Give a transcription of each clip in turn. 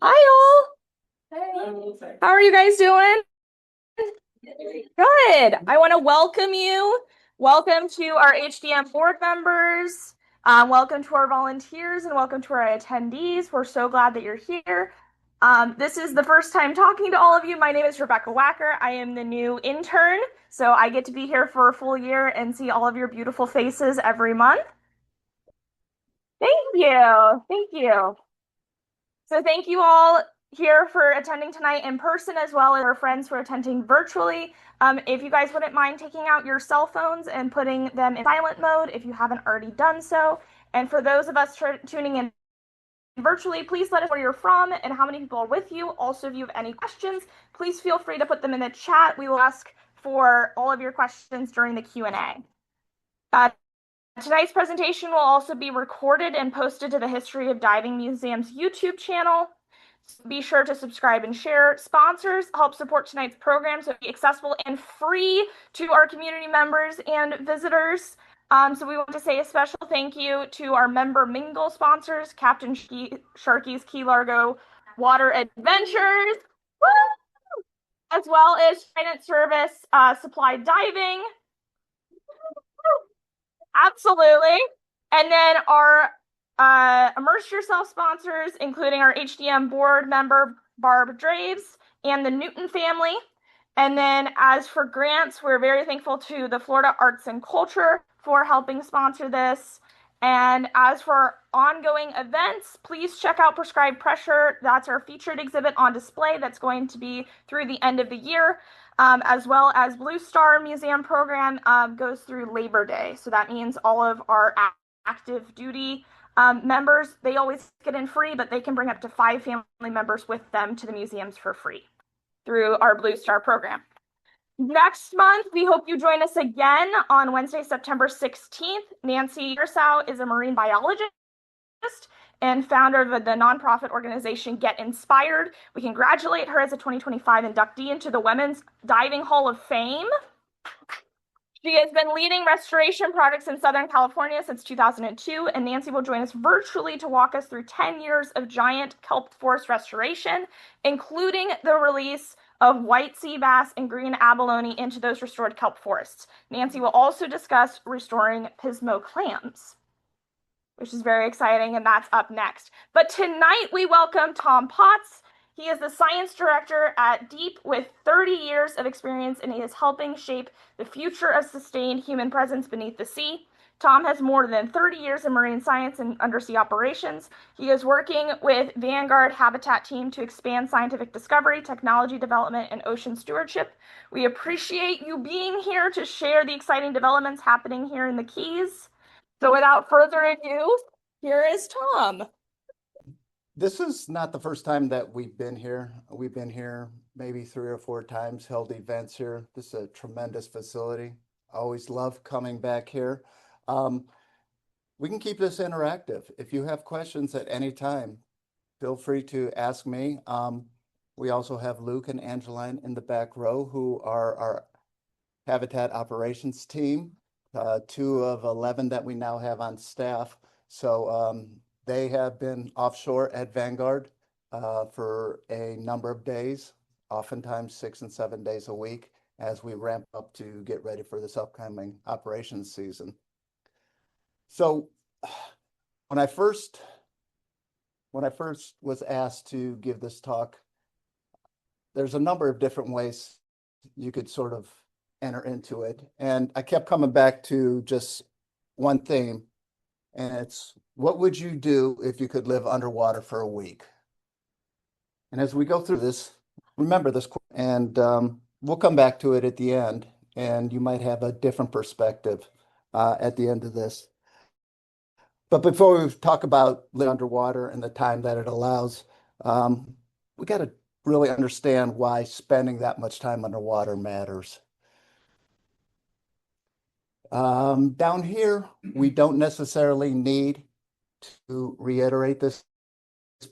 Hi all. How are you guys doing? Good. I want to welcome you. Welcome to our HDM board members. Welcome to our volunteers and welcome to our attendees. We're so glad that you're here. This is the first time talking to all of you. My name is Rebecca Wacker. I am the new intern, so I get to be here for a full year and see all of your beautiful faces every month. Thank you. Thank you. So thank you all here for attending tonight in person as well as our friends who are attending virtually. If you guys wouldn't mind taking out your cell phones and putting them in silent mode if you haven't already done so. And for those of us tuning in virtually, please let us know where you're from and how many people are with you. Also, if you have any questions, please feel free to put them in the chat. We will ask for all of your questions during the Q&A. Tonight's presentation will also be recorded and posted to the History of Diving Museum's YouTube channel. Be sure to subscribe and share. Sponsors help support tonight's program so it'll be accessible and free to our community members and visitors. So we want to say a special thank you to our member mingle sponsors, Captain Sharky's Key Largo Water Adventures, as well as Trident Service Supply Diving. Absolutely. And then our Immerse Yourself sponsors, including our HDM board member, Barb Draves, and the Newton family. And then as for grants, we're very thankful to the Florida Arts and Culture for helping sponsor this. And as for ongoing events, please check out Prescribed Pressure. That's our featured exhibit on display that's going to be through the end of the year. As well as Blue Star Museum program goes through Labor Day. So that means all of our active duty members, they always get in free, but they can bring up to 5 family members with them to the museums for free through our Blue Star program. Next month, we hope you join us again on Wednesday, September 16th. Nancy Yersau is a marine biologist and founder of the nonprofit organization Get Inspired. We congratulate her as a 2025 inductee into the Women's Diving Hall of Fame. She has been leading restoration projects in Southern California since 2002, and Nancy will join us virtually to walk us through 10 years of giant kelp forest restoration, including the release of white sea bass and green abalone into those restored kelp forests. Nancy will also discuss restoring pismo clams, which is very exciting, and that's up next. But tonight we welcome Tom Potts. He is the science director at Deep with 30 years of experience, and he is helping shape the future of sustained human presence beneath the sea. Tom has more than 30 years in marine science and undersea operations. He is working with Vanguard Habitat team to expand scientific discovery, technology development, and ocean stewardship. We appreciate you being here to share the exciting developments happening here in the Keys. So without further ado, here is Tom. This is not the first time that we've been here. We've been here maybe 3 or 4 times, held events here. This is a tremendous facility. I always love coming back here. We can keep this interactive. If you have questions at any time, feel free to ask me. We also have Luke and Angeline in the back row who are our Habitat operations team, 2 of 11 that we now have on staff. So they have been offshore at Vanguard for a number of days, oftentimes 6 and 7 days a week, as we ramp up to get ready for this upcoming operations season. So when I first was asked to give this talk, there's a number of different ways you could sort of enter into it. And I kept coming back to just one theme, and it's, what would you do if you could live underwater for a week? And as we go through this, remember this, and we'll come back to it at the end, and you might have a different perspective at the end of this. But before we talk about living underwater and the time that it allows, we got to really understand why spending that much time underwater matters. Down here, we don't necessarily need to reiterate this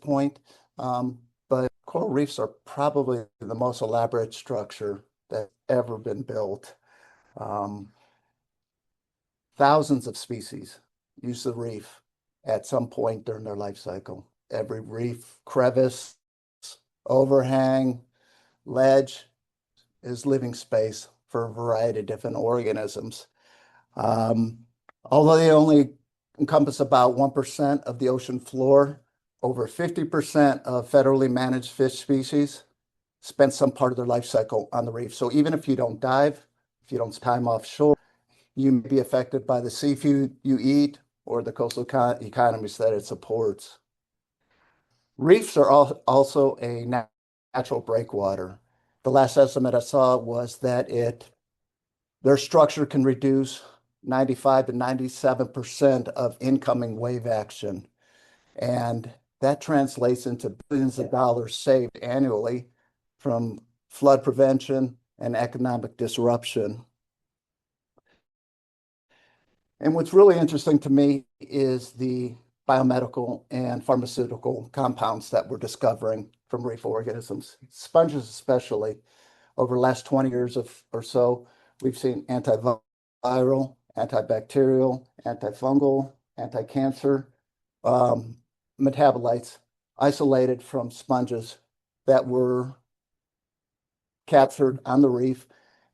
point, but coral reefs are probably the most elaborate structure that's ever been built. Thousands of species use the reef at some point during their life cycle. Every reef crevice, overhang, ledge is living space for a variety of different organisms. Um, Although they only encompass about 1% of the ocean floor, over 50% of federally managed fish species spend some part of their life cycle on the reef. So even if you don't dive, if you don't spend time offshore, you may be affected by the seafood you eat or the coastal economies that it supports. Reefs are also a natural breakwater. The last estimate I saw was that their structure can reduce 95 to 97% of incoming wave action. And that translates into billions of dollars saved annually from flood prevention and economic disruption. And what's really interesting to me is the biomedical and pharmaceutical compounds that we're discovering from reef organisms, sponges especially. Over the last 20 years or so, we've seen antiviral, antibacterial, antifungal, anti-cancer metabolites isolated from sponges that were captured on the reef.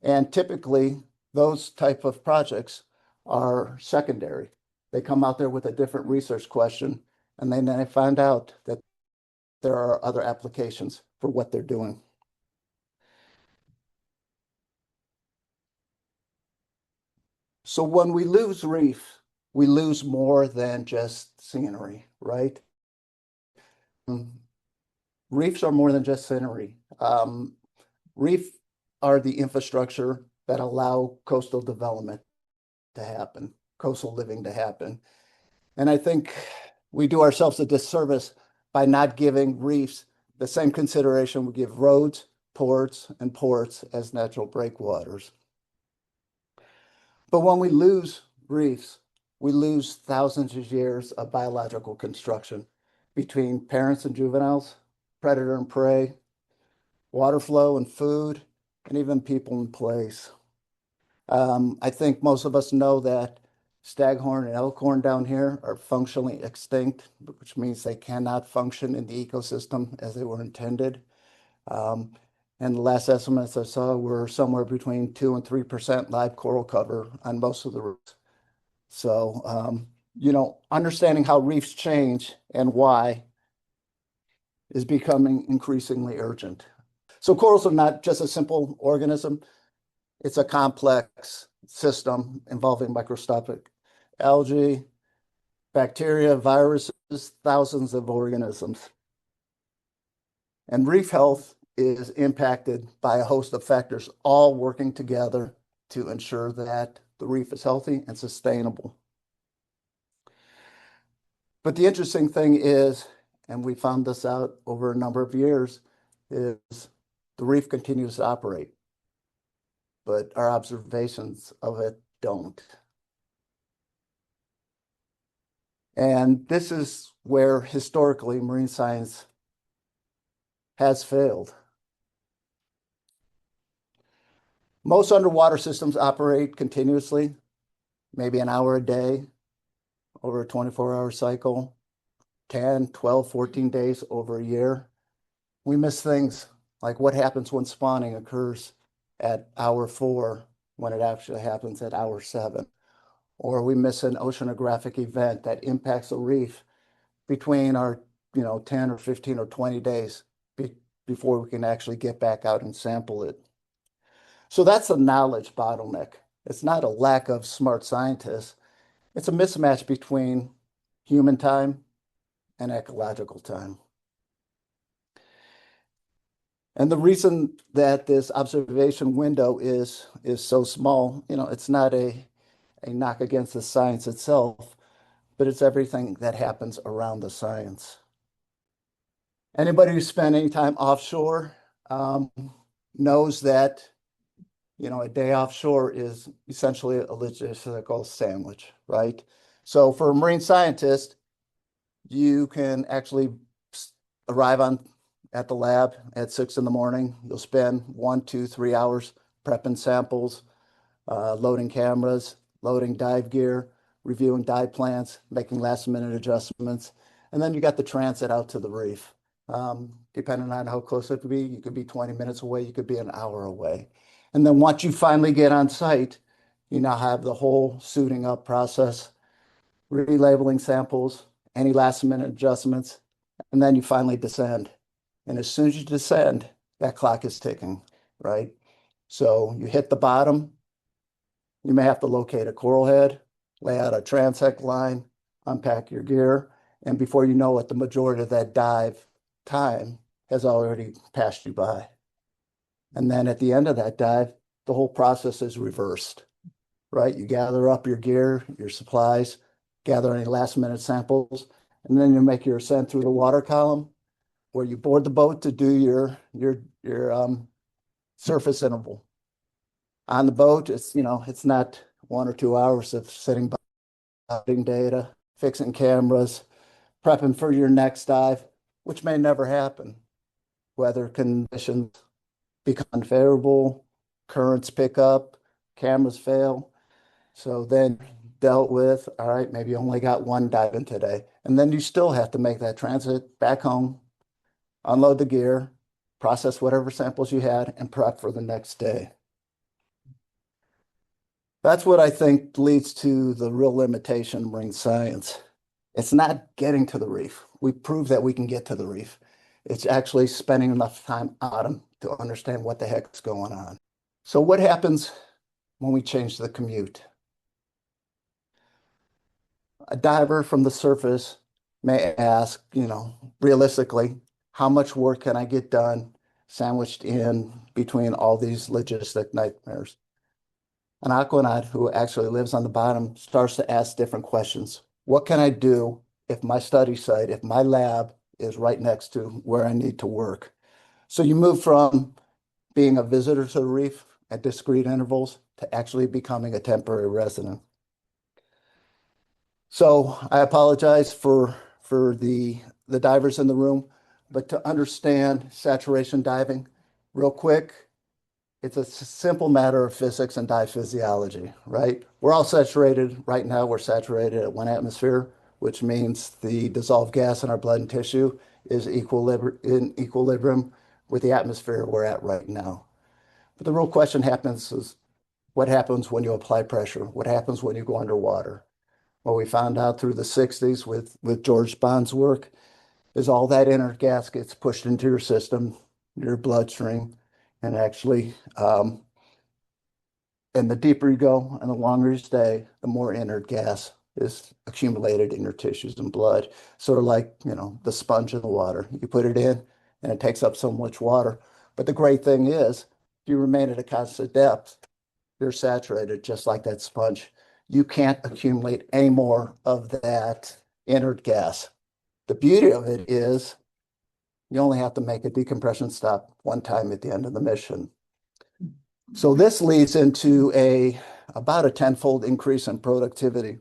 And typically, those type of projects are secondary. They come out there with a different research question, and then they find out that there are other applications for what they're doing. So when we lose reef, we lose more than just scenery, right? Reefs are more than just scenery. Reef are the infrastructure that allow coastal development to happen, coastal living to happen. And I think we do ourselves a disservice by not giving reefs the same consideration we give roads, ports, and ports as natural breakwaters. But when we lose reefs, we lose thousands of years of biological construction between parents and juveniles, predator and prey, water flow and food, and even people in place. I think most of us know that staghorn and elkhorn down here are functionally extinct, which means they cannot function in the ecosystem as they were intended. Um, and the last estimates I saw were somewhere between 2 and 3% live coral cover on most of the reefs. So, understanding how reefs change and why is becoming increasingly urgent. So corals are not just a simple organism. It's a complex system involving microscopic algae, bacteria, viruses, thousands of organisms. And reef health is impacted by a host of factors, all working together to ensure that the reef is healthy and sustainable. But the interesting thing is, and we found this out over a number of years, is the reef continues to operate, but our observations of it don't. And this is where historically marine science has failed. Most underwater systems operate continuously, maybe an hour a day over a 24-hour cycle, 10, 12, 14 days over a year. We miss things like what happens when spawning occurs at hour 4 when it actually happens at hour 7. Or we miss an oceanographic event that impacts a reef between our 10 or 15 or 20 days before we can actually get back out and sample it. So that's a knowledge bottleneck. It's not a lack of smart scientists. It's a mismatch between human time and ecological time. And the reason that this observation window is so small, it's not a knock against the science itself, but it's everything that happens around the science. Anybody who spent any time offshore knows that a day offshore is essentially a logistical sandwich, right? So for a marine scientist, you can actually arrive at the lab at 6 in the morning. You'll spend 1, 2, 3 hours prepping samples, loading cameras, loading dive gear, reviewing dive plans, making last minute adjustments. And then you got the transit out to the reef. Depending on how close it could be. You could be 20 minutes away, you could be an hour away. And then once you finally get on site, you now have the whole suiting up process, relabeling samples, any last minute adjustments, and then you finally descend. And as soon as you descend, that clock is ticking, right? So you hit the bottom, you may have to locate a coral head, lay out a transect line, unpack your gear, and before you know it, the majority of that dive time has already passed you by. And then at the end of that dive, the whole process is reversed, right? You gather up your gear, your supplies, gather any last minute samples, and then you make your ascent through the water column where you board the boat to do your surface interval. On the boat, it's not 1 or 2 hours of sitting by plotting data, fixing cameras, prepping for your next dive, which may never happen. Weather conditions become unfavorable, currents pick up, cameras fail. So then dealt with, all right, maybe you only got one dive in today. And then you still have to make that transit back home, unload the gear, process whatever samples you had, and prep for the next day. That's what I think leads to the real limitation in marine science. It's not getting to the reef. We prove that we can get to the reef. It's actually spending enough time on them to understand what the heck's going on. So what happens when we change the commute? A diver from the surface may ask, realistically, how much work can I get done sandwiched in between all these logistic nightmares? An aquanaut who actually lives on the bottom starts to ask different questions. What can I do if my study site, if my lab is right next to where I need to work? So you move from being a visitor to the reef at discrete intervals to actually becoming a temporary resident. So I apologize for the divers in the room, but to understand saturation diving real quick, it's a simple matter of physics and dive physiology, right? We're all saturated right now. We're saturated at 1 atmosphere, which means the dissolved gas in our blood and tissue is in equilibrium with the atmosphere we're at right now. But the real question is what happens when you apply pressure? What happens when you go underwater? What we found out through the 60s with George Bond's work is all that inert gas gets pushed into your system, your bloodstream, and actually, and the deeper you go and the longer you stay, the more inert gas is accumulated in your tissues and blood. Sort of like, the sponge in the water. You put it in and it takes up so much water. But the great thing is, if you remain at a constant depth, you're saturated just like that sponge. You can't accumulate any more of that inert gas. The beauty of it is you only have to make a decompression stop one time at the end of the mission. So this leads into about a tenfold increase in productivity.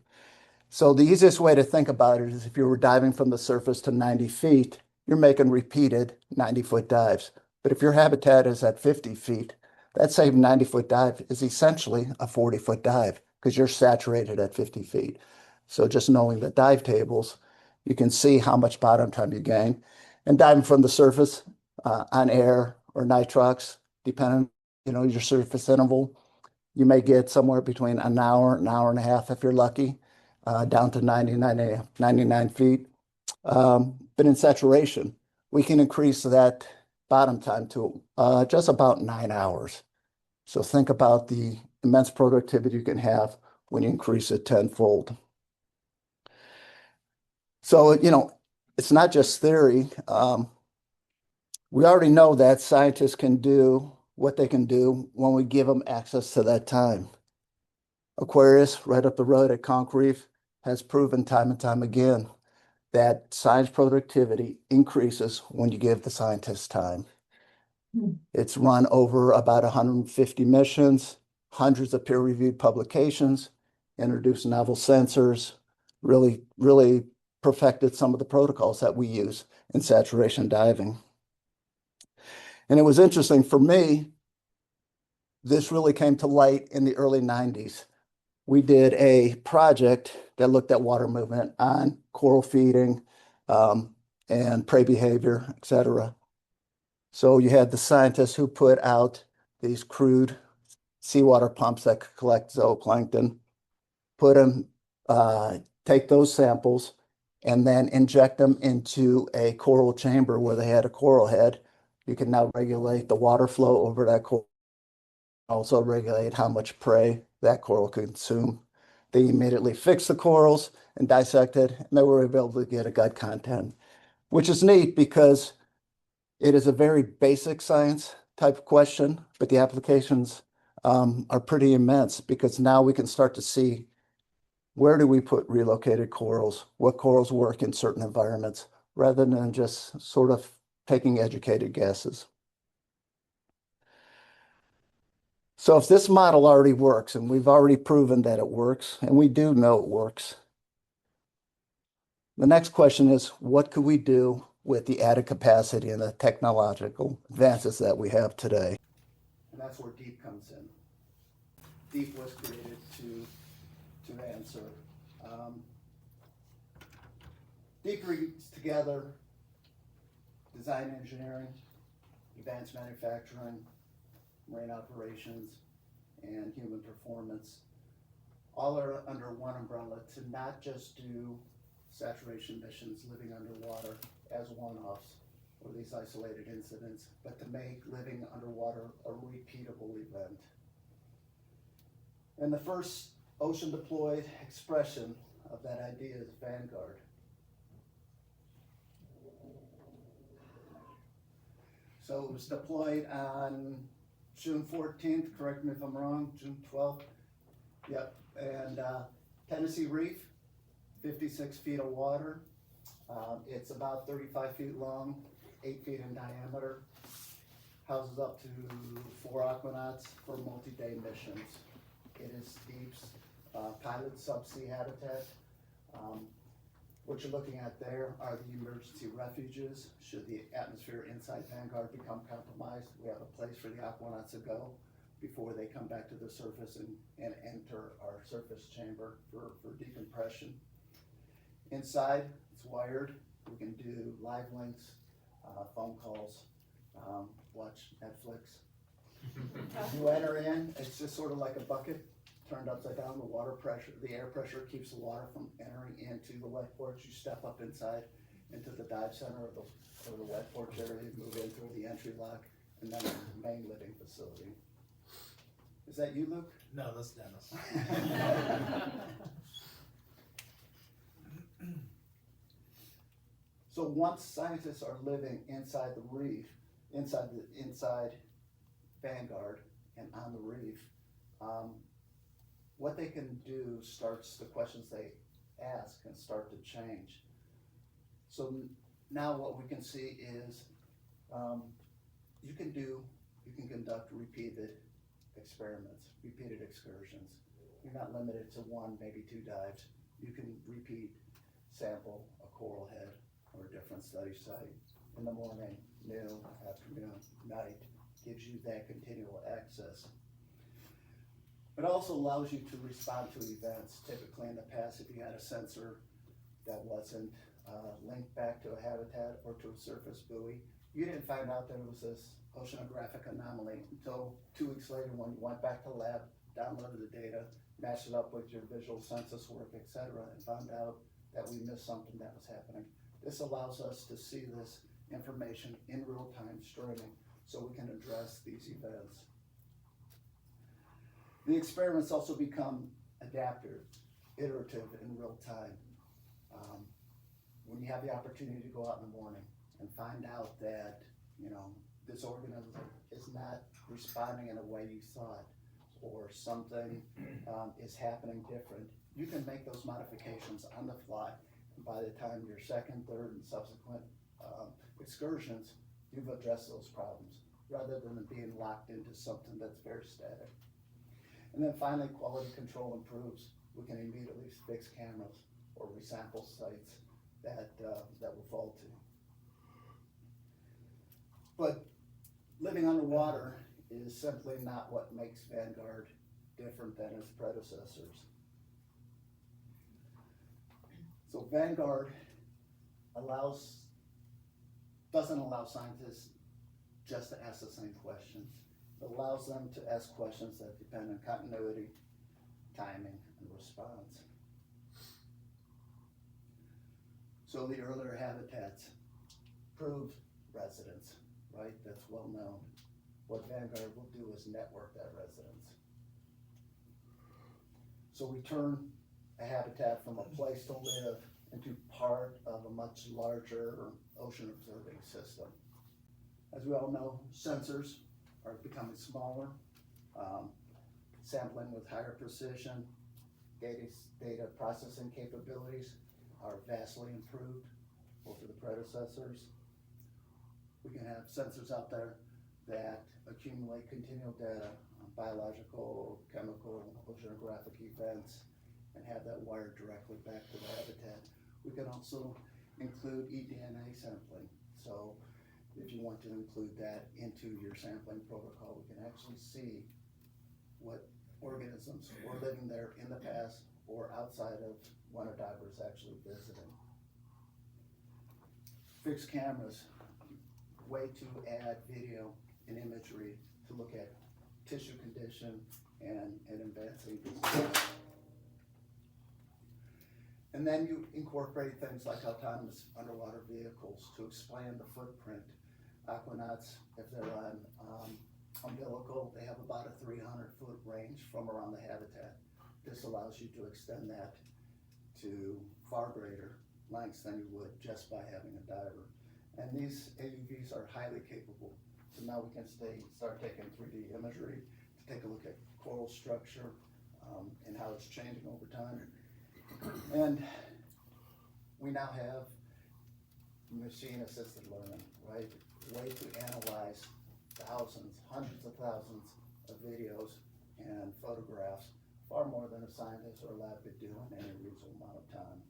So the easiest way to think about it is if you were diving from the surface to 90 feet, you're making repeated 90-foot dives. But if your habitat is at 50 feet, that same 90-foot dive is essentially a 40-foot dive because you're saturated at 50 feet. So just knowing the dive tables, you can see how much bottom time you gain. And diving from the surface on air or nitrox, depending on your surface interval, you may get somewhere between an hour and a half if you're lucky, down to 99 feet. But in saturation, we can increase that bottom time to just about 9 hours. So think about the immense productivity you can have when you increase it tenfold. So, it's not just theory. We already know that scientists can do what they can do when we give them access to that time. Aquarius, right up the road at Conch Reef, has proven time and time again that science productivity increases when you give the scientists time. It's run over about 150 missions, hundreds of peer-reviewed publications, introduced novel sensors, really, really perfected some of the protocols that we use in saturation diving. And it was interesting for me, this really came to light in the early 90s. We did a project that looked at water movement on coral feeding and prey behavior, etc. So you had the scientists who put out these crude seawater pumps that could collect zooplankton, put them, take those samples, and then inject them into a coral chamber where they had a coral head. You can now regulate the water flow over that coral, also regulate how much prey that coral could consume. They immediately fixed the corals and dissected, and they were able to get a gut content, which is neat because it is a very basic science type of question, but the applications are pretty immense because now we can start to see where do we put relocated corals, what corals work in certain environments, rather than just sort of taking educated guesses. So if this model already works, and we've already proven that it works, and we do know it works, the next question is, what could we do with the added capacity and the technological advances that we have today? And that's where DEEP comes in. DEEP was created to answer. DEEP brings together design engineering, advanced manufacturing, marine operations, and human performance. All are under one umbrella to not just do saturation missions living underwater as one-offs or these isolated incidents, but to make living underwater a repeatable event. And the first ocean deployed expression of that idea is Vanguard. So it was deployed on June 14th, correct me if I'm wrong, June 12th. Yep, and Tennessee Reef, 56 feet of water. It's about 35 feet long, 8 feet in diameter. Houses up to 4 aquanauts for multi-day missions. It is DEEP's pilot subsea habitat. What you're looking at there are the emergency refuges. Should the atmosphere inside Vanguard become compromised, we have a place for the aquanauts to go before they come back to the surface and enter our surface chamber for decompression. Inside, it's wired. We can do live links, phone calls, watch Netflix. You enter in, it's just sort of like a bucket turned upside down. The water pressure, the air pressure keeps the water from entering into the wet porch. You step up inside into the dive center or the wet porch area, you move in through the entry lock, and then the main living facility. Is that you, Luke? No, that's Dennis. So once scientists are living inside the reef, inside Vanguard and on the reef, what they can do starts the questions they ask and start to change. So now what we can see is you can conduct repeated experiments, repeated excursions. You're not limited to 1, maybe 2 dives. You can repeat sample a coral head or a different study site in the morning, noon, afternoon, night. Gives you that continual access. It also allows you to respond to events. Typically in the past, if you had a sensor that wasn't linked back to a habitat or to a surface buoy, you didn't find out there was this oceanographic anomaly until 2 weeks later when you went back to the lab, downloaded the data, matched it up with your visual census work, etc., and found out that we missed something that was happening. This allows us to see this information in real time streaming so we can address these events. The experiments also become adaptive, iterative in real time. When you have the opportunity to go out in the morning and find out that, this organism is not responding in a way you thought, or something is happening different, you can make those modifications on the fly. And by the time your second, third, and subsequent excursions, you've addressed those problems rather than being locked into something that's very static. And then finally, quality control improves. We can immediately fix cameras or resample sites that were faulty. But living underwater is simply not what makes Vanguard different than its predecessors. So Vanguard allows doesn't allow scientists just to ask the same questions. It allows them to ask questions that depend on continuity, timing, and response. So the earlier habitats proved residence, right? That's well known. What Vanguard will do is network that residence. So we turn a habitat from a place to live into part of a much larger ocean observing system. As we all know, sensors are becoming smaller, sampling with higher precision, data processing capabilities are vastly improved over the predecessors. We can have sensors out there that accumulate continual data on biological, chemical, oceanographic events and have that wired directly back to the habitat. We can also include eDNA sampling. So if you want to include that into your sampling protocol, we can actually see what organisms were living there in the past or outside of when a diver is actually visiting. Fixed cameras, way to add video and imagery to look at tissue condition and advancing disease. And then you incorporate things like autonomous underwater vehicles to explain the footprint. Aquanauts, if they're on umbilical, they have about a 300-foot range from around the habitat. This allows you to extend that to far greater lengths than you would just by having a diver. And these AUVs are highly capable. So now we can start taking 3D imagery to take a look at coral structure and how it's changing over time. And we now have machine-assisted learning, right? Way to analyze thousands, hundreds of thousands of videos and photographs, far more than a scientist or a lab could do in any reasonable amount of time.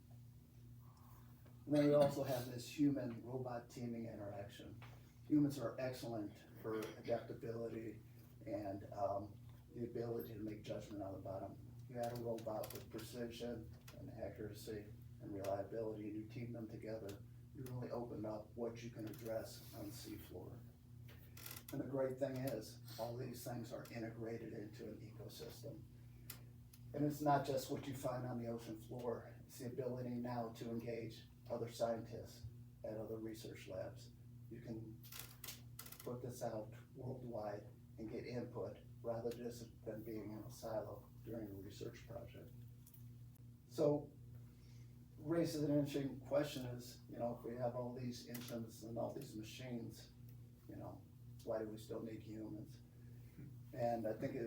And then we also have this human-robot teaming interaction. Humans are excellent for adaptability and the ability to make judgment on the bottom. You add a robot with precision and accuracy and reliability, and you team them together, you really open up what you can address on the seafloor. And the great thing is, all these things are integrated into an ecosystem. And it's not just what you find on the ocean floor, it's the ability now to engage other scientists at other research labs. You can put this out worldwide and get input rather just than being in a silo during a research project. So raises an interesting question is, if we have all these instruments and all these machines, why do we still need humans? And I think it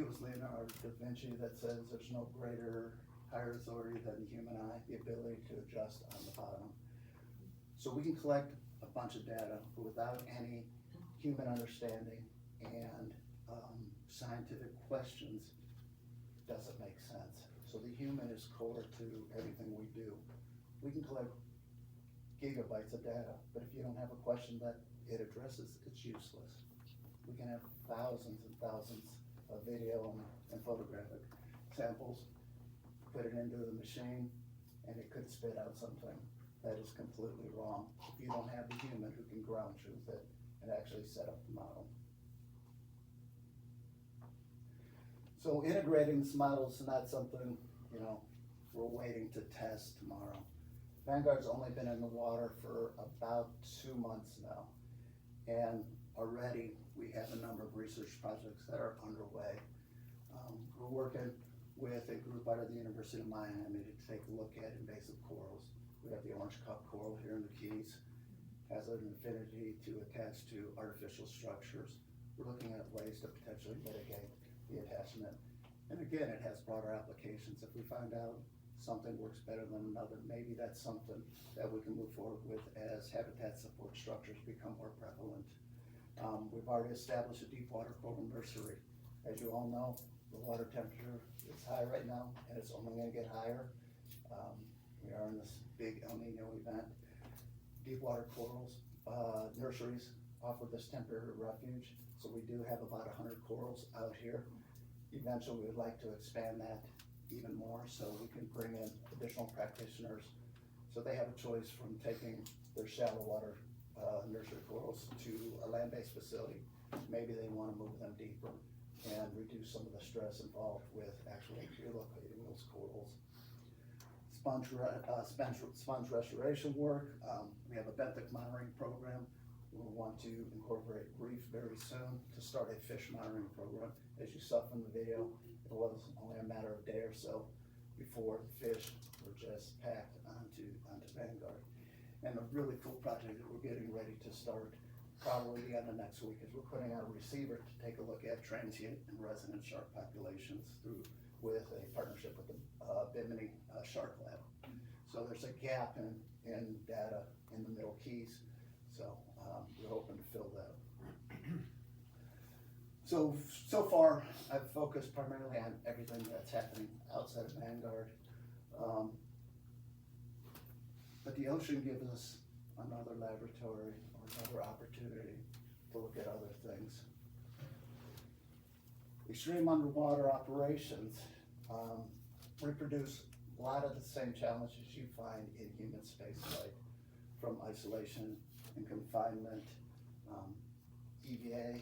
was Leonardo da Vinci that says there's no greater higher authority than the human eye, the ability to adjust on the bottom. So we can collect a bunch of data, but without any human understanding and scientific questions, doesn't make sense. So the human is core to everything we do. We can collect gigabytes of data, but if you don't have a question that it addresses, it's useless. We can have thousands and thousands of video and photographic samples, put it into the machine, and it could spit out something that is completely wrong if you don't have the human who can ground truth it and actually set up the model. So integrating this model is not something, we're waiting to test tomorrow. Vanguard's only been in the water for about 2 months now. And already we have a number of research projects that are underway. We're working with a group out of the University of Miami to take a look at invasive corals. We have the orange cup coral here in the Keys, has an affinity to attach to artificial structures. We're looking at ways to potentially mitigate the attachment. And again, it has broader applications. If we find out something works better than another, maybe that's something that we can move forward with as habitat support structures become more prevalent. We've already established a deep water coral nursery. As you all know, the water temperature is high right now, and it's only going to get higher. We are in this big El Nino event. Deep water corals nurseries offer this temporary refuge, so we do have about 100 corals out here. Eventually, we would like to expand that even more so we can bring in additional practitioners so they have a choice from taking their shallow water nursery corals to a land-based facility. Maybe they want to move them deeper and reduce some of the stress involved with actually relocating those corals. Sponge restoration work. We have a benthic monitoring program. We want to incorporate reef very soon to start a fish monitoring program. As you saw from the video, it was only a matter of a day or so before the fish were just packed onto Vanguard. And a really cool project that we're getting ready to start probably the end of next week is we're putting out a receiver to take a look at transient and resident shark populations with a partnership with the Bimini Shark Lab. So there's a gap in data in the Middle Keys. So we're hoping to fill that. So far, I've focused primarily on everything that's happening outside of Vanguard. But the ocean gives us another laboratory or another opportunity to look at other things. Extreme underwater operations reproduce a lot of the same challenges you find in human spaceflight, from isolation and confinement, EVA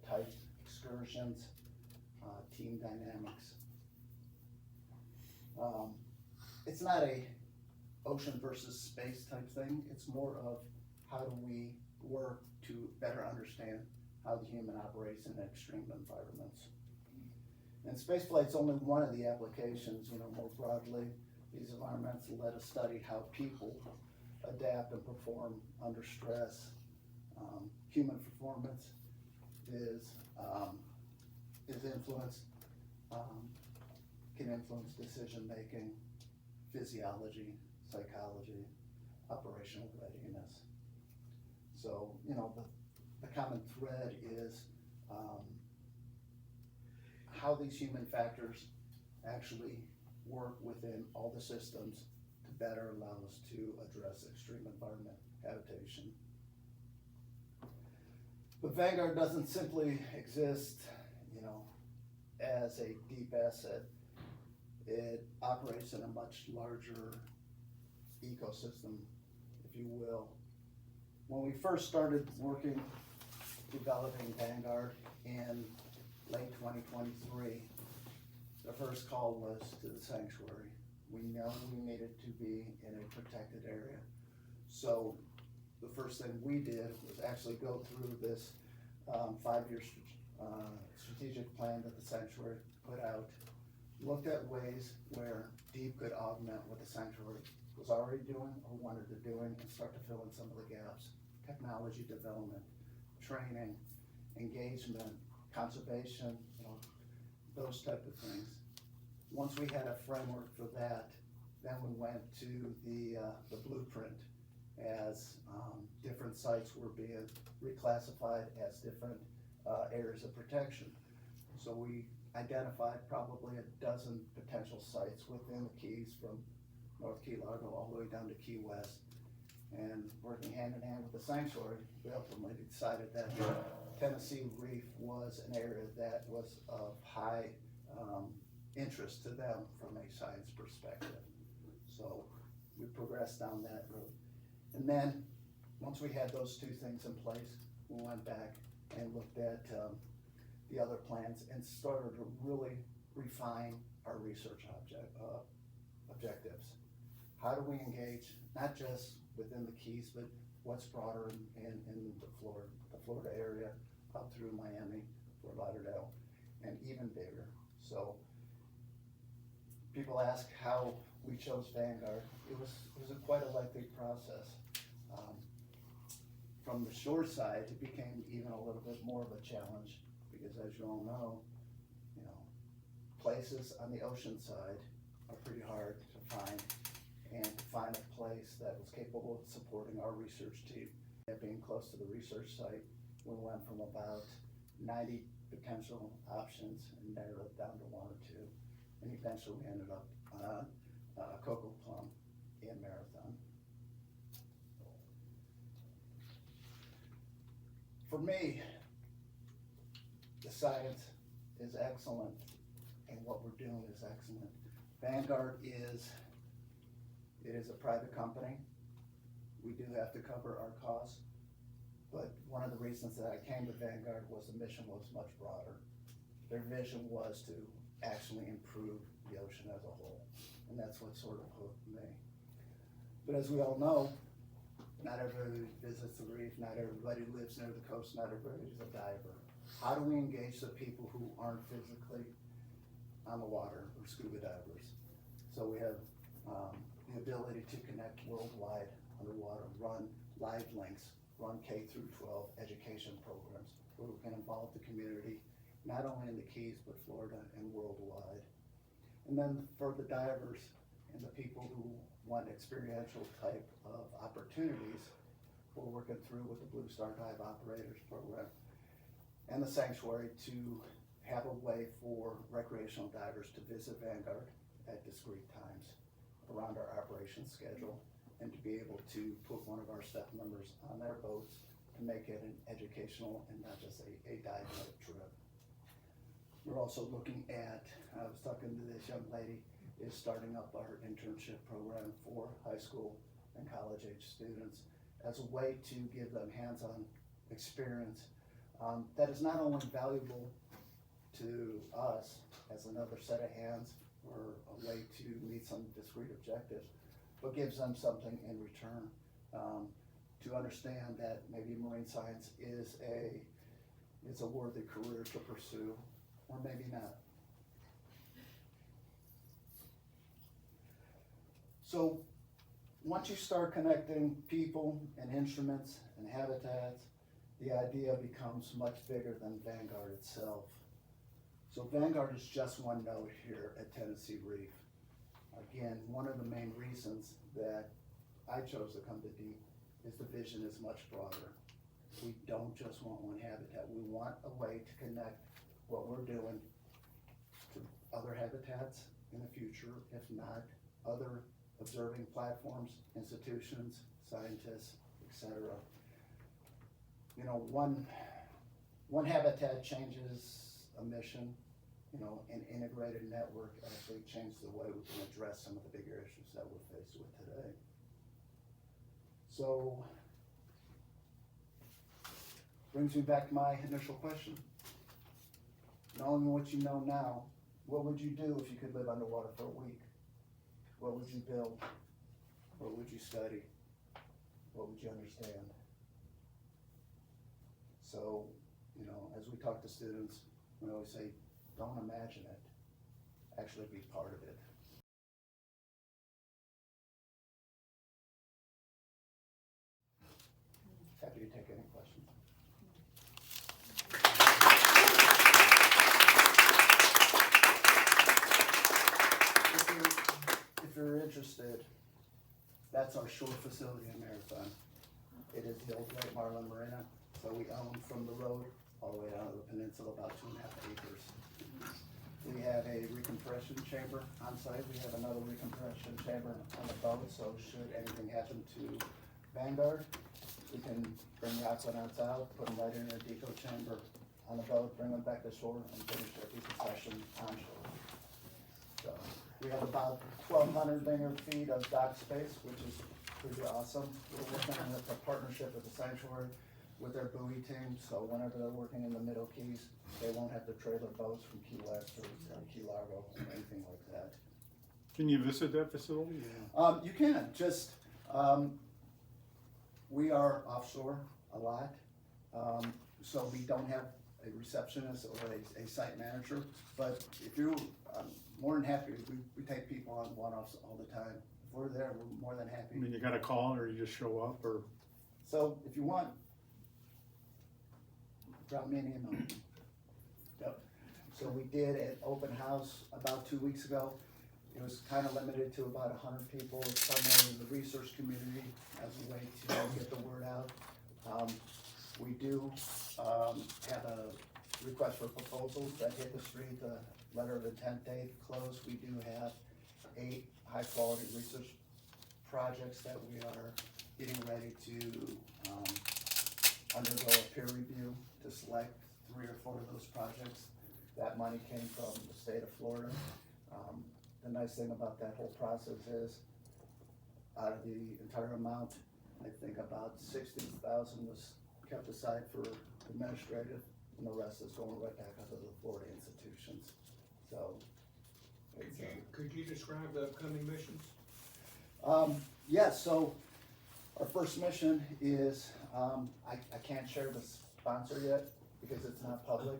type excursions, team dynamics. It's not a ocean versus space type thing. It's more of how do we work to better understand how the human operates in extreme environments. And spaceflight's only one of the applications. More broadly, these environments let us study how people adapt and perform under stress. Human performance is influenced, can influence decision making, physiology, psychology, operational readiness. So, the common thread is how these human factors actually work within all the systems to better allow us to address extreme environment habitation. But Vanguard doesn't simply exist, as a deep asset. It operates in a much larger ecosystem, if you will. When we first started working, developing Vanguard in late 2023, the first call was to the sanctuary. We know we needed to be in a protected area. So the first thing we did was actually go through this 5-year strategic plan that the sanctuary put out, looked at ways where deep could augment what the sanctuary was already doing or wanted to doing and start to fill in some of the gaps. Technology development, training, engagement, conservation, those type of things. Once we had a framework for that, then we went to the blueprint as different sites were being reclassified as different areas of protection. So we identified probably a dozen potential sites within the Keys, from North Key Largo all the way down to Key West. And working hand in hand with the sanctuary, we ultimately decided that Tennessee Reef was an area that was of high interest to them from a science perspective. So we progressed down that road. And then once we had those two things in place, we went back and looked at the other plans and started to really refine our research objectives. How do we engage, not just within the Keys, but what's broader in the Florida area, up through Miami, Fort Lauderdale, and even bigger. So people ask how we chose Vanguard. It was quite a lengthy process. From the shore side, it became even a little bit more of a challenge because, as you all know, places on the ocean side are pretty hard to find, and to find a place that was capable of supporting our research team. Being close to the research site, we went from about 90 potential options and narrowed it down to 1 or 2, and eventually we ended up on Cocoa Plum in Marathon. For me, the science is excellent and what we're doing is excellent. Vanguard is a private company. we do have to cover our costs. But one of the reasons that I came to Vanguard was the mission was much broader. Their vision was to actually improve the ocean as a whole. And that's what sort of hooked me. But as we all know, not everybody visits the reef, not everybody lives near the coast, not everybody is a diver. How do we engage the people who aren't physically on the water or scuba divers? So we have the ability to connect worldwide underwater, run live links, run K through 12 education programs where we can involve the community, not only in the Keys, but Florida and worldwide. And then for the divers and the people who want experiential type of opportunities, we're working through with the Blue Star Dive Operators Program and the Sanctuary to have a way for recreational divers to visit Vanguard at discrete times around our operation schedule, and to be able to put one of our staff members on their boats to make it an educational and not just a dive trip. We're also looking at, I was talking to this young lady, is starting up our internship program for high school and college age students as a way to give them hands-on experience that is not only valuable to us as another set of hands or a way to meet some discrete objectives, but gives them something in return to understand that maybe marine science is a worthy career to pursue, or maybe not. So once you start connecting people and instruments and habitats, the idea becomes much bigger than Vanguard itself. So Vanguard is just one node here at Tennessee Reef. Again, one of the main reasons that I chose to come to DEEP is the vision is much broader. We don't just want one habitat. We want a way to connect what we're doing to other habitats in the future, if not other observing platforms, institutions, scientists, etc. You know, one habitat changes a mission. You know, an integrated network actually changes the way we can address some of the bigger issues that we're faced with today. So, brings me back to my initial question. Knowing what you know now, what would you do if you could live underwater for a week? What would you build? What would you study? What would you understand? So, you know, as we talk to students, we always say, don't imagine it, actually be part of it. Happy to take any questions. If you're interested, that's our shore facility in Marathon. It is the old Lake Marlin Marina, so we own from the road all the way down to the peninsula, about 2.5 acres. We have a recompression chamber on site. We have another recompression chamber on the boat, so should anything happen to Vanguard, we can bring the aquanauts out, put them right in a deco chamber on the boat, bring them back to shore, and finish their decompression on shore. So we have about 1,200 linear feet of dock space, which is pretty awesome. We're working with a partnership with the Sanctuary with their buoy team, so whenever they're working in the Middle Keys, they won't have to trailer boats from Key West or Key Largo or anything like that. Can you visit that facility? You can, just, we are offshore a lot, so we don't have a receptionist or a site manager, but if you're more than happy, we take people on one-offs all the time. If we're there, we're more than happy. I mean, you got a call or you just show up, or? So if you want, drop me an email. Yep. So we did an open house about 2 weeks ago. It was kind of limited to about 100 people, primarily in the research community, as a way to get the word out. We do have a request for proposals that hit the street, the letter of intent date closed. We do have 8 high-quality research projects that we are getting ready to undergo a peer review to select 3 or 4 of those projects. That money came from the state of Florida. The nice thing about that whole process is, out of the entire amount, I think about 60,000 was kept aside for administrative, and the rest is going right back out to the Florida institutions. So, it's, Could you describe the upcoming missions? yes, so our first mission is, I can't share the sponsor yet because it's not public,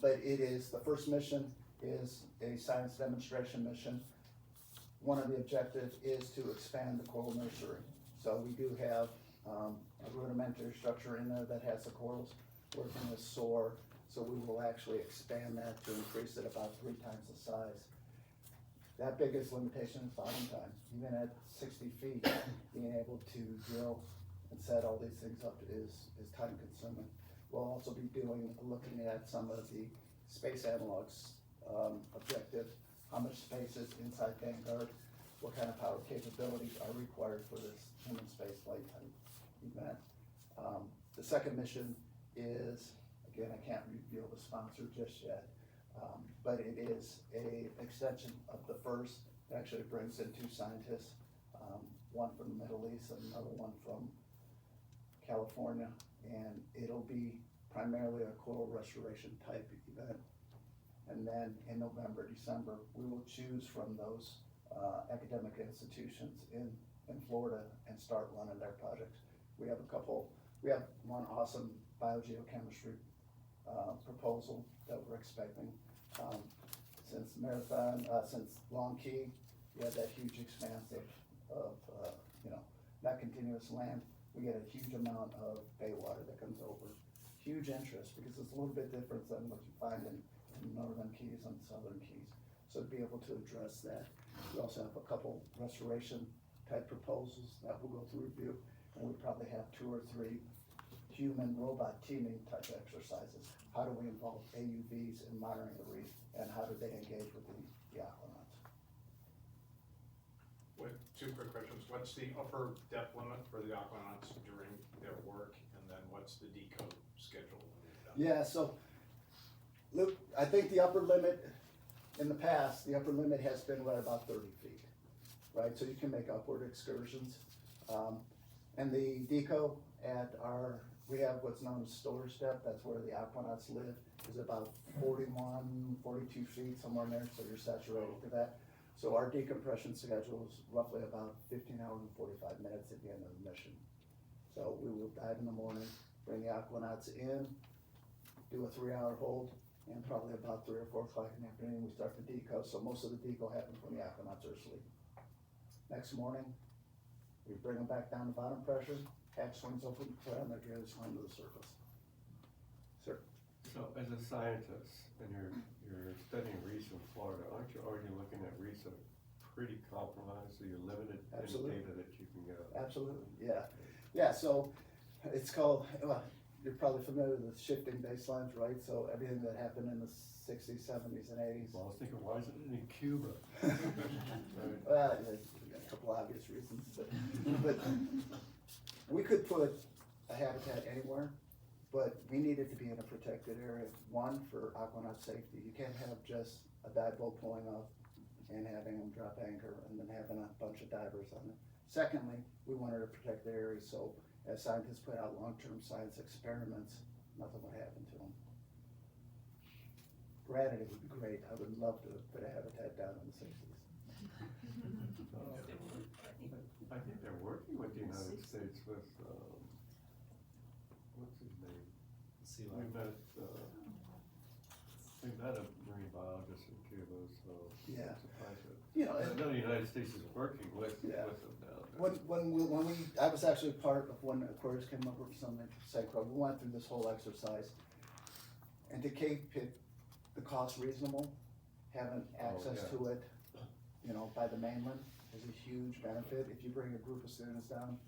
but it is, the first mission is a science demonstration mission. One of the objectives is to expand the coral nursery. So we do have a rudimentary structure in there that has the corals working with SOAR. So we will actually expand that to increase it about 3 times the size. That biggest limitation is bottom time. Even at 60 feet, being able to drill and set all these things up is time consuming. We'll also be looking at some of the space analogs objective, how much space is inside Vanguard, what kind of power capabilities are required for this human space flight type event. The second mission is, again, I can't reveal the sponsor just yet, but it is an extension of the first. It actually brings in 2 scientists, one from the Middle East and another one from California, and it'll be primarily a coral restoration type event. And then in November, December, we will choose from those academic institutions in Florida and start running their projects. We have one awesome biogeochemistry proposal that we're expecting. Since Marathon, since Long Key, we have that huge expanse of not continuous land. We get a huge amount of bay water that comes over. Huge interest because it's a little bit different than what you find in northern Keys and southern Keys. So to be able to address that. We also have a couple restoration type proposals that we'll go through review, and we probably have 2 or 3 human robot teaming type exercises. How do we involve AUVs in monitoring the reef, and how do they engage with the aquanauts? What, 2 quick questions. What's the upper depth limit for the aquanauts during their work, and then what's the deco schedule? Yeah, so look, I think the upper limit in the past, the upper limit has been right about 30 feet, right? So you can make upward excursions. And the deco at we have what's known as storage depth, that's where the aquanauts live, is about 41, 42 feet, somewhere in there, so you're saturated to that. So our decompression schedule is roughly about 15 hours and 45 minutes at the end of the mission. So we will dive in the morning, bring the aquanauts in, do a 3-hour hold, and probably about 3 or 4 o'clock in the afternoon, we start the deco. So most of the deco happens when the aquanauts are asleep. Next morning, we bring them back down to bottom pressure, hatch swings open, put on their gear, swim to the surface. Sir? So as a scientist, and you're studying reefs in Florida, aren't you already looking at reefs that are pretty compromised, so you're limited in Absolutely. data that you can get? Absolutely, yeah. Yeah, so it's called, well, you're probably familiar with shifting baselines, right? So everything that happened in the 60s, 70s, and 80s. Well, I was thinking, why isn't it in Cuba? Well, there's a couple obvious reasons, but we could put a habitat anywhere, but we need it to be in a protected area. One, for aquanaut safety. You can't have just a dive boat pulling off and having them drop anchor and then having a bunch of divers on it. Secondly, we wanted to protect the area, so as scientists put out long-term science experiments, nothing would happen to them. Granted, it would be great. I would love to put a habitat down in the 60s. I think they're working with the United States with, what's his name? We met a marine biologist in Cuba, so. Yeah. I'm surprised that. You know, I know the United States is working with them down there. When I was actually part of when Aquarius came over for some sacro, we went through this whole exercise. And to keep the cost reasonable, having access yeah. to it, by the mainland is a huge benefit. If you bring a group of students down,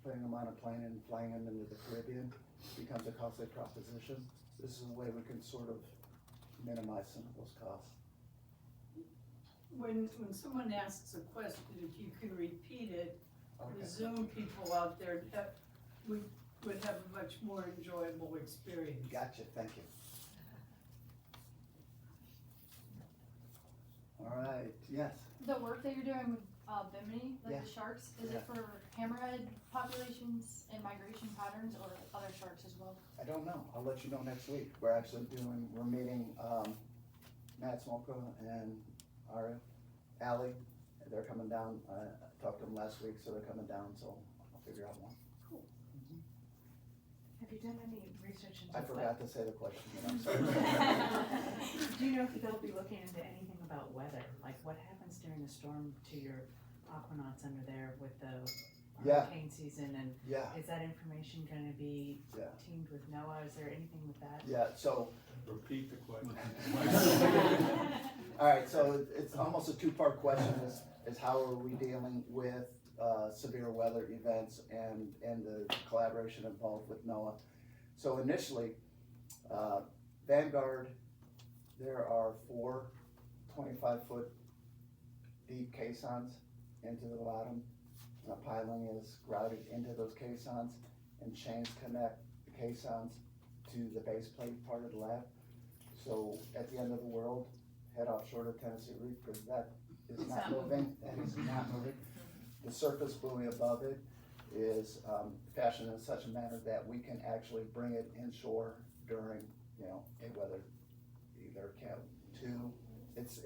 putting them on a plane and flying them into the Caribbean becomes a costly proposition. This is a way we can sort of minimize some of those costs. When someone asks a question, if you can repeat it, Okay. the Zoom people out there would have a much more enjoyable experience. Gotcha, thank you. All right, yes. The work that you're doing with Bimini, like Yeah. the sharks, is Yeah. it for hammerhead populations and migration patterns or other sharks as well? I don't know. I'll let you know next week. We're meeting, Matt Smolka and our Ally. They're coming down. I talked to them last week, so they're coming down, so I'll figure out one. Have you done any research into I forgot to say the question, and I'm sorry. Do you know if they'll be looking into anything about weather? Like what happens during the storm to your aquanauts under there with the Yeah. hurricane season? And Yeah, is that information gonna be yeah, teamed with NOAA? Is there anything with that? yeah, so, Repeat the question. all right, so it's almost a two-part question is how are we dealing with, severe weather events and the collaboration involved with NOAA? So initially, Vanguard, there are 4 25-foot deep caissons into the bottom. The piling is grouted into those caissons and chains connect the caissons to the base plate part of the lab. So at the end of the world, head offshore to Tennessee Reef, because that is not moving, that is not moving. The surface buoy above it is fashioned in such a manner that we can actually bring it inshore during, a weather, either Cat 2.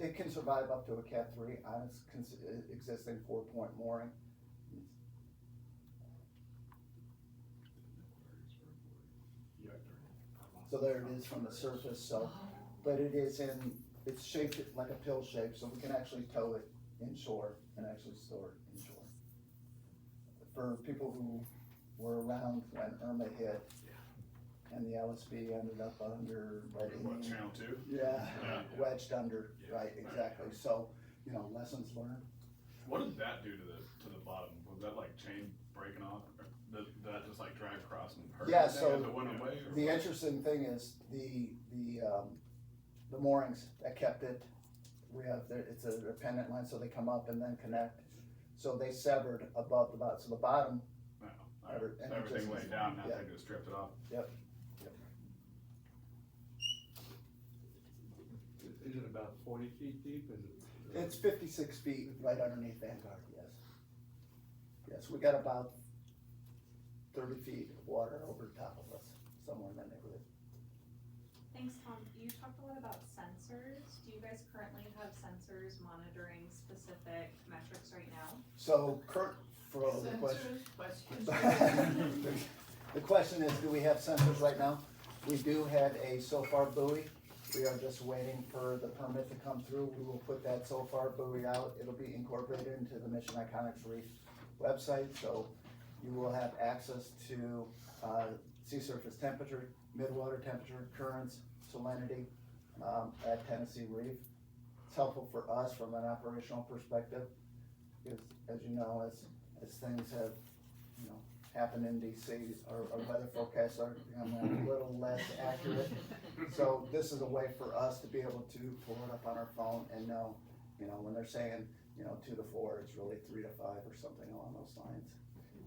It can survive up to a Cat 3 on its existing 4-point mooring. So there it is from the surface, so, but it's shaped like a pill shape, so we can actually tow it inshore and actually store it inshore. For people who were around when Irma hit and the LSB ended up under, Channel 2? yeah, Yeah. wedged under, Yeah. right, exactly, so, lessons learned. What did that do to the bottom? Was that like chain breaking off? Or did that just like drag across and hurt? Yeah, it so as it went away? Or the what? interesting thing is the moorings that kept it, it's a pendant line, so they come up and then connect. So they severed above the bottom, so the bottom, No, and it everything just- laid down. Now yeah. they just stripped it off. Is it about 40 feet deep? Is it? it's 56 feet right underneath Vanguard, yes. Yes, we got about 30 feet of water over the top of us, somewhere in that neighborhood. Thanks, Tom. You talked a lot about sensors. Do you guys currently have sensors monitoring specific metrics right now? So for the question. Questions? The question is, do we have sensors right now? We do have a SOFAR buoy. We are just waiting for the permit to come through. We will put that SOFAR buoy out. It'll be incorporated into the Mission Iconics Reef website, so you will have access to sea surface temperature, midwater temperature, currents, salinity at Tennessee Reef. It's helpful for us from an operational perspective, because as you know, as things have, happened in DC, our weather forecasts are becoming a little less accurate. So this is a way for us to be able to pull it up on our phone and know, when they're saying, 2 to 4, it's really 3 to 5 or something along those lines.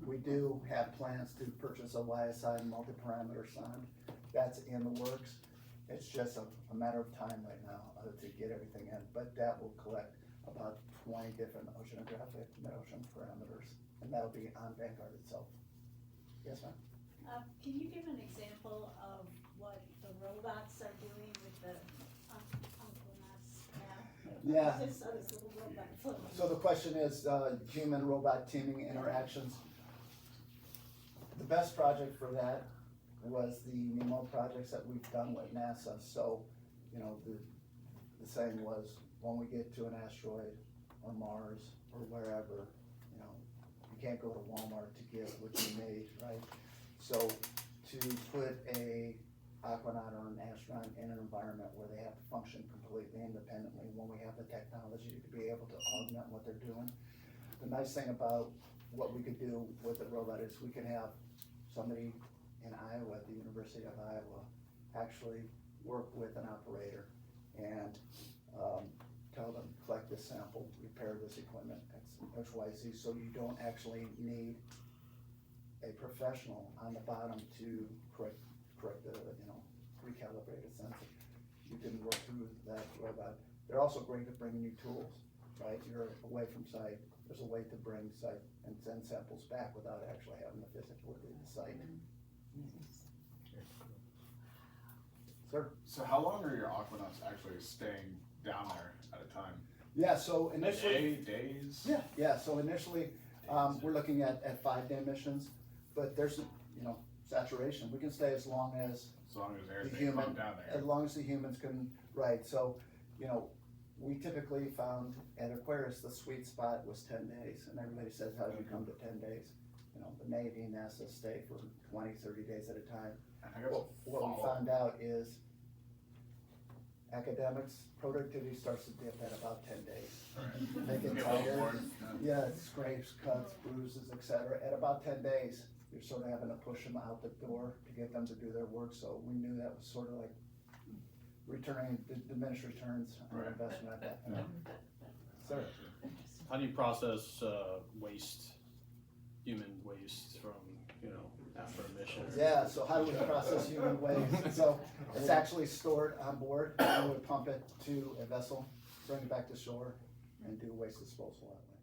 We do have plans to purchase a YSI multi-parameter sonde. That's in the works. It's just a matter of time right now to get everything in, but that will collect about 20 different oceanographic mid-ocean parameters, and that'll be on Vanguard itself. Yes, ma'am? Can you give an example of what the robots are doing with the Aquanauts now? Yeah. I just saw this little robot floating. So the question is, human-robot teaming interactions. The best project for that was the Nemo projects that we've done with NASA. So, the saying was, when we get to an asteroid or Mars or wherever, you can't go to Walmart to get what you made, right? So to put a aquanaut or an astronaut in an environment where they have to function completely independently, when we have the technology to be able to augment what they're doing. The nice thing about what we could do with the robot is we can have somebody in Iowa, at the University of Iowa, actually work with an operator and tell them, collect this sample, repair this equipment, X, Y, Z, so you don't actually need a professional on the bottom to correct the, recalibrate a sensor. You can work through that robot. They're also great at bringing you tools. right? You're away from site. There's a way to bring site and send samples back without actually having to physically leave the site. Sir? So how long are your aquanauts actually staying down there at a time? Yeah, so A initially. day, days? Yeah, so initially, we're looking at 5-day missions, but there's, you know, saturation. We can stay as long as As long as the everything human, come down there. as long as the humans can, right, so, you know, we typically found at Aquarius, the sweet spot was 10 days, and everybody says, how do you come to 10 days? You know, the Navy, NASA stay for 20, 30 days at a time. And I got What we follow-up. found out is academics, productivity starts to dip at about 10 days. Right. They get Get tired. overboard, yeah. Yeah, scrapes, cuts, bruises, etc. At about 10 days, you're sort of having to push them out the door to get them to do their work. So we knew that was sort of like returning, diminished returns on Right. investment at that point. Sir? How do you process waste, human waste from, you know, after a mission? Yeah, so how do we process human waste? So it's actually stored on board, and we would pump it to a vessel, bring it back to shore, and do waste disposal that way.